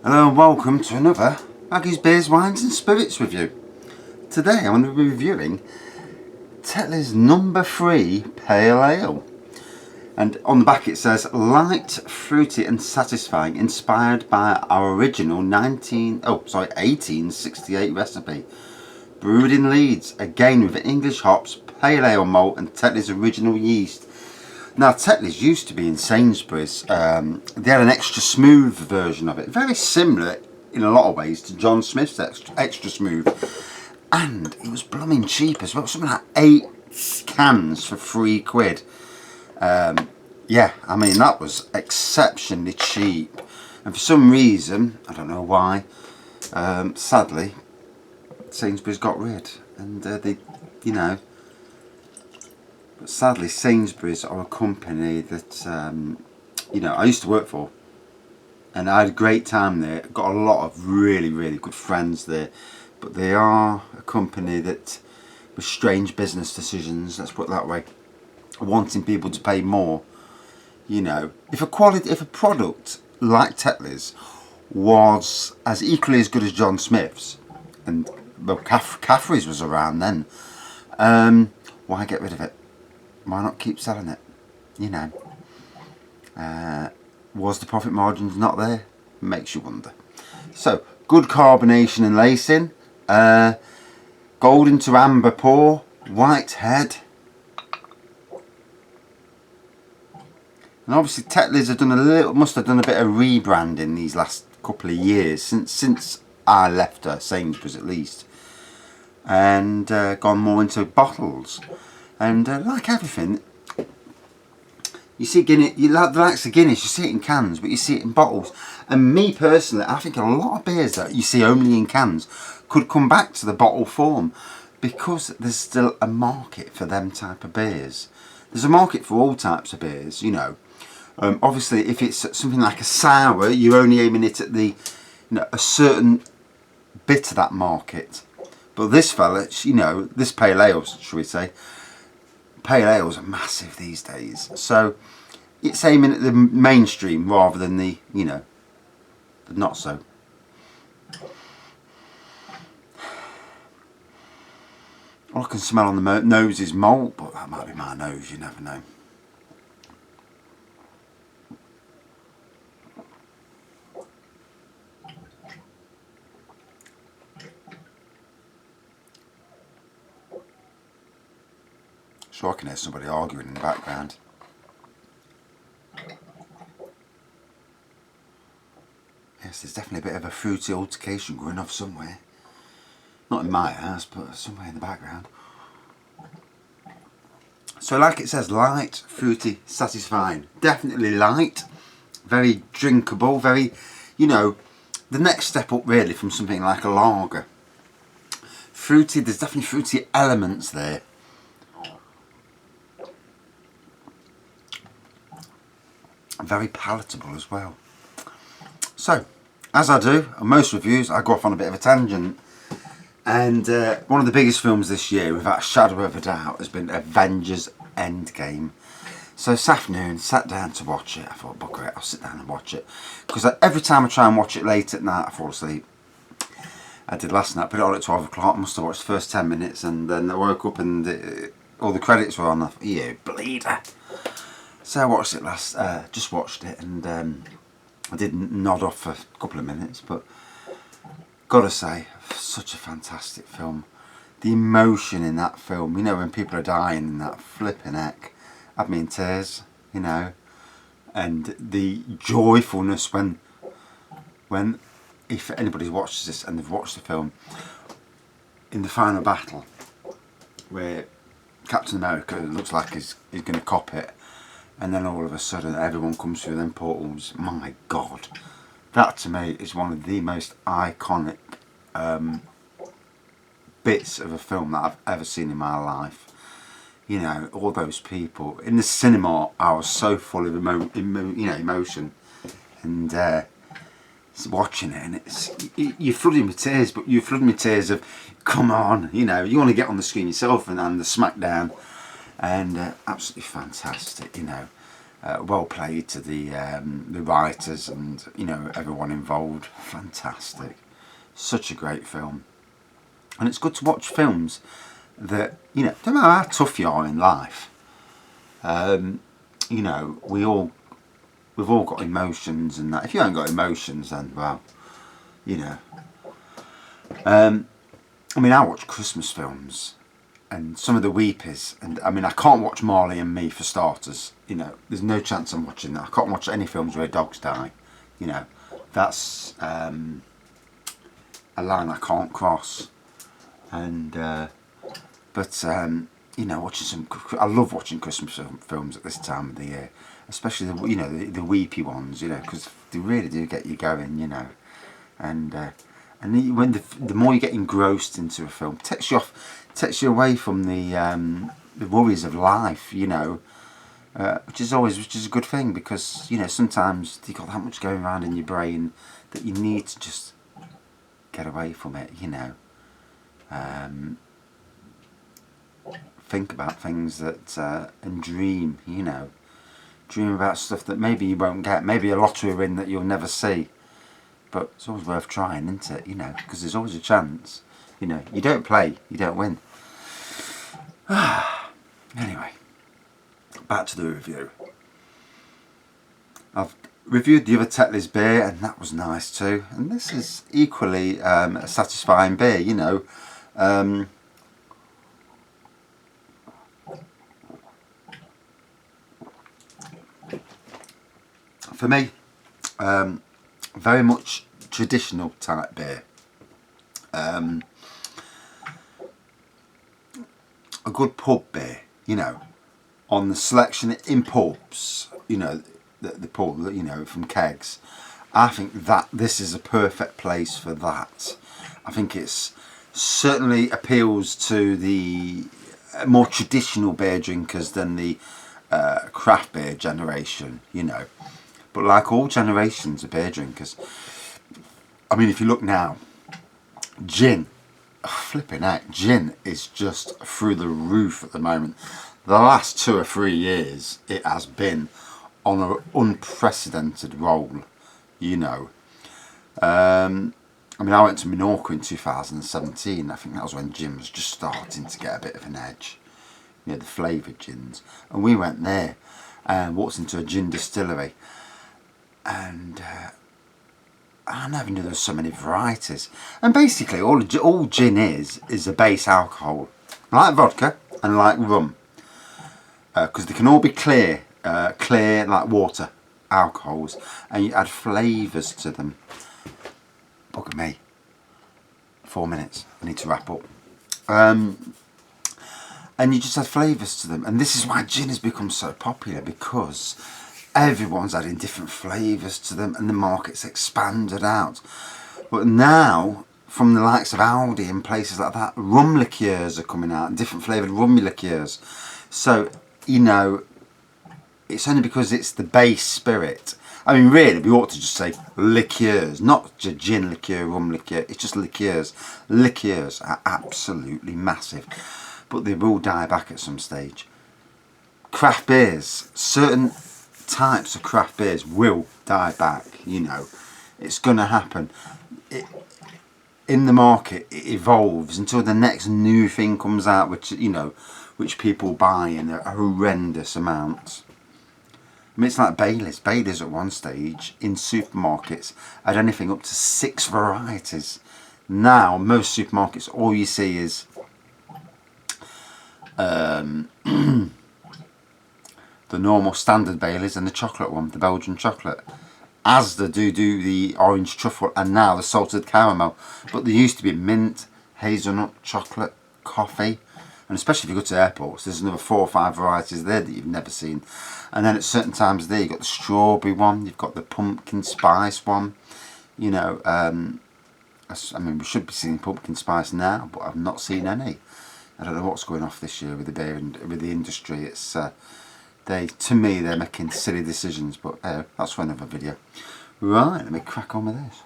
Hello and welcome to another Maggie's Beers, Wines and Spirits review. Today I'm going to be reviewing Tetleys No3 Pale Ale. And on the back it says, light, fruity and satisfying, inspired by our original 1868 recipe. Brewed in Leeds, again with English hops, pale ale malt and Tetleys original yeast. Now Tetleys used to be in Sainsburys. They had an extra smooth version of it, very similar in a lot of ways to John Smith's extra smooth, and it was blooming cheap as well, something like 8 cans for £3. Yeah, I mean that was exceptionally cheap, and for some reason, I don't know why, sadly Sainsburys got rid, and they, you know. But sadly, Sainsburys are a company that, you know, I used to work for. And I had a great time there. Got a lot of really, really good friends there. But they are a company that, with strange business decisions, let's put it that way, wanting people to pay more. You know, if a product like Tetleys was as equally as good as John Smith's, and well, Caffrey's was around then, why get rid of it? Why not keep selling it? You know, was the profit margins not there? Makes you wonder. So, good carbonation and lacing, golden to amber pour, white head, and obviously Tetleys have done must have done a bit of rebranding these last couple of years since I left Sainsburys at least, and gone more into bottles. And like everything, you see Guinness, the likes of Guinness, you see it in cans, but you see it in bottles. And me personally, I think a lot of beers that you see only in cans could come back to the bottle form, because there's still a market for them type of beers. There's a market for all types of beers, you know. Obviously, if it's something like a sour, you're only aiming it at the, you know, a certain bit of that market. But this fella, you know, this pale ale, shall we say, pale ales are massive these days, so it's aiming at the mainstream rather than the, you know, the not so. All I can smell on the nose is malt, but that might be my nose, you never know. So I can hear somebody arguing in the background. Yes, there's definitely a bit of a fruity altercation going off somewhere. Not in my house, but somewhere in the background. So like it says, light, fruity, satisfying. Definitely light, very drinkable, very, you know, the next step up really from something like a lager. Fruity, there's definitely fruity elements there. Very palatable as well. So, as I do on most reviews, I go off on a bit of a tangent, and one of the biggest films this year, without a shadow of a doubt, has been Avengers Endgame. So this afternoon, sat down to watch it. I thought, bugger it, I'll sit down and watch it, because every time I try and watch it late at night, I fall asleep. I did last night, put it on at 12 o'clock, must have watched the first 10 minutes, and then I woke up and all the credits were on. I thought, you bleeder. So I watched it just watched it, and I did nod off for a couple of minutes, but gotta say, such a fantastic film. The emotion in that film, you know, when people are dying in that flipping heck, had me in tears, you know, and the joyfulness when if anybody watches this and they've watched the film, in the final battle where Captain America looks like he's going to cop it, and then all of a sudden everyone comes through them portals. My God, that to me is one of the most iconic bits of a film that I've ever seen in my life. You know, all those people in the cinema, I was so full of emotion, and watching it, and you're flooding with tears, but you're flooding with tears of, come on, you know, you want to get on the screen yourself, and the smackdown, and absolutely fantastic, you know. well played to the writers and, you know, everyone involved. Fantastic. Such a great film. And it's good to watch films that, you know, no matter how tough you are in life, you know, we've all got emotions and that. If you haven't got emotions, then, well, you know. I mean, I watch Christmas films and some of the weepies, and I mean, I can't watch Marley and Me for starters. You know, there's no chance I'm watching that. I can't watch any films where dogs die. You know, that's a line I can't cross. And but you know, I love watching Christmas films at this time of the year, especially the weepy ones. You know, because they really do get you going. You know, and when the more you get engrossed into a film, takes you away from the worries of life. You know, which is a good thing, because you know sometimes you've got that much going around in your brain that you need to just get away from it. You know. Think about things that and dream, you know, dream about stuff that maybe you won't get, maybe a lottery win that you'll never see, but it's always worth trying, isn't it? You know, because there's always a chance. You know, you don't play, you don't win. Anyway, back to the review. I've reviewed the other Tetleys beer, and that was nice too, and this is equally a satisfying beer, you know. For me, very much traditional type beer. A good pub beer, you know, on the selection in pubs, you know, the pub, you know, from kegs. I think that this is a perfect place for that. I think it's certainly appeals to the more traditional beer drinkers than the craft beer generation, you know. But like all generations of beer drinkers, I mean, if you look now, gin, flipping out, gin is just through the roof at the moment. The last 2 or 3 years, it has been on an unprecedented roll, you know. I mean, I went to Menorca in 2017. I think that was when gin was just starting to get a bit of an edge. You know, the flavoured gins. And we went there and walked into a gin distillery. And I never knew there were so many varieties. And basically, all gin is a base alcohol, like vodka and like rum, because they can all be clear like water alcohols, and you add flavours to them. Bugger me. 4 minutes. I need to wrap up. And you just add flavours to them, and this is why gin has become so popular, because everyone's adding different flavours to them and the market's expanded out. But now, from the likes of Aldi and places like that, rum liqueurs are coming out, different flavoured rum liqueurs. So, you know, it's only because it's the base spirit. I mean, really, we ought to just say liqueurs, not just gin liqueur, rum liqueur, it's just liqueurs. Liqueurs are absolutely massive, but they will die back at some stage. Craft beers, certain types of craft beers will die back, you know. It's going to happen. In the market, it evolves until the next new thing comes out, which, you know, which people buy in a horrendous amounts. I mean, it's like Baileys. Baileys at one stage in supermarkets had anything up to 6 varieties. Now, most supermarkets, all you see is the normal standard Baileys and the chocolate one, the Belgian chocolate. Asda do the orange truffle and now the salted caramel. But there used to be mint, hazelnut, chocolate, coffee. And especially if you go to airports, there's another 4 or 5 varieties there that you've never seen. And then at certain times there, you've got the strawberry one, you've got the pumpkin spice one. You know, I mean, we should be seeing pumpkin spice now, but I've not seen any. I don't know what's going off this year with the beer and with the industry. It's to me, they're making silly decisions, but that's for another video. Right, let me crack on with this.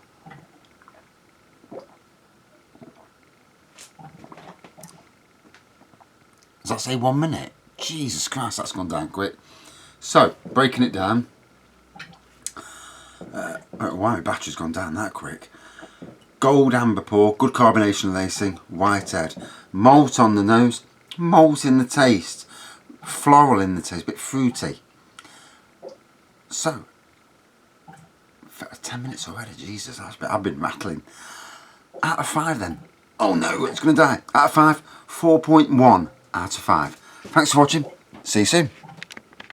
Does that say 1 minute? Jesus Christ, that's gone down quick. So, breaking it down. I don't know why my battery's gone down that quick. Gold amber pour, good carbonation lacing, white head. Malt on the nose, malt in the taste, floral in the taste, a bit fruity. So, 10 minutes already, Jesus, I've been rattling. Out of 5 then. Oh no, it's going to die. Out of 5, 4.1 out of 5. Thanks for watching. See you soon.